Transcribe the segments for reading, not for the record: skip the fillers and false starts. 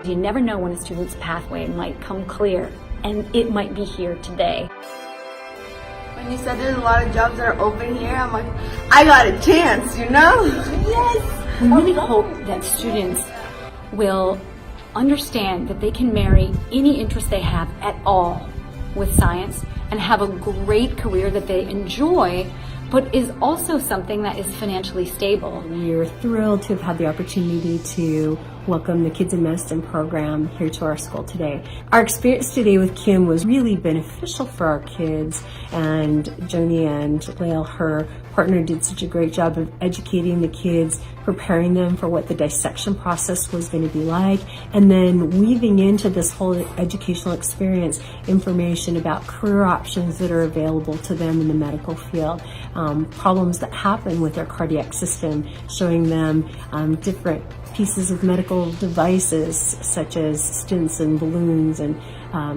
You never know when a student's pathway might come clear, and it might be here today. When you said there's a lot of jobs that are open here, I'm like, I got a chance, you know? Yes! We really hope that students will understand that they can marry any interest they have at all with science and have a great career that they enjoy, but is also something that is financially stable. We're thrilled to have had the opportunity to welcome the Kids in Medicine program here to our school today. Our experience today with Kim was really beneficial for our kids, and Joanie and Lael, her partner, did such a great job of educating the kids, preparing them for what the dissection process was going to be like, and then weaving into this whole educational experience information about career options that are available to them in the medical field, problems that happen with their cardiac system, showing them different pieces of medical devices such as stents and balloons and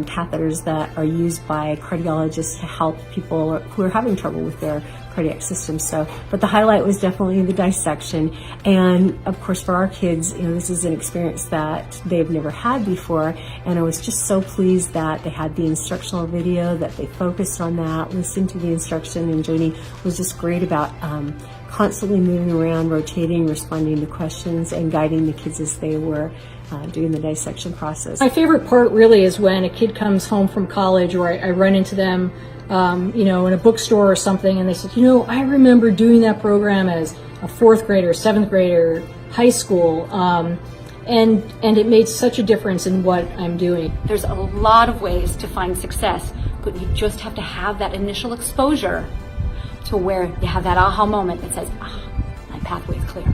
catheters that are used by cardiologists to help people who are having trouble with their cardiac system. But the highlight was definitely the dissection. And of course, for our kids, this is an experience that they've never had before. And I was just so pleased that they had the instructional video, that they focused on that, listened to the instruction, and Joanie was just great about constantly moving around, rotating, responding to questions, and guiding the kids as they were doing the dissection process. My favorite part really is when a kid comes home from college, or I run into them in a bookstore or something, and they said, I remember doing that program as a 4th grader, 7th grader, high school, and it made such a difference in what I'm doing. There's a lot of ways to find success, but you just have to have that initial exposure to where you have that aha moment that says, my pathway is clear.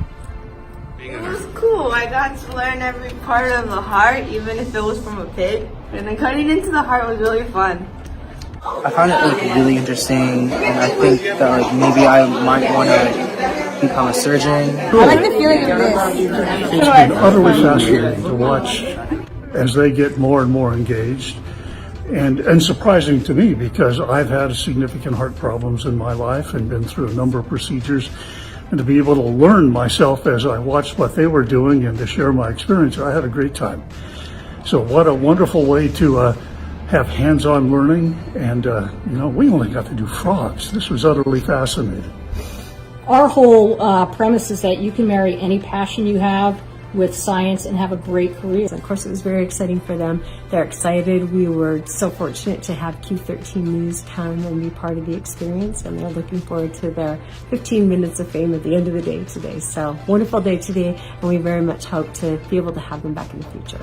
It was cool. I got to learn every part of the heart, even if it was from a pig. And then cutting into the heart was really fun. I found it really interesting, and I think that maybe I might want to become a surgeon. I like the feeling of this. It's been utterly fascinating to watch as they get more and more engaged, and surprising to me because I've had significant heart problems in my life and been through a number of procedures, and to be able to learn myself as I watched what they were doing and to share my experience, I had a great time. So what a wonderful way to have hands-on learning, and we only got to do frogs. This was utterly fascinating. Our whole premise is that you can marry any passion you have with science and have a great career. Of course, it was very exciting for them. They're excited. We were so fortunate to have Q13 News come and be part of the experience, and they're looking forward to their 15 minutes of fame at the end of the day today. So, wonderful day today, and we very much hope to be able to have them back in the future.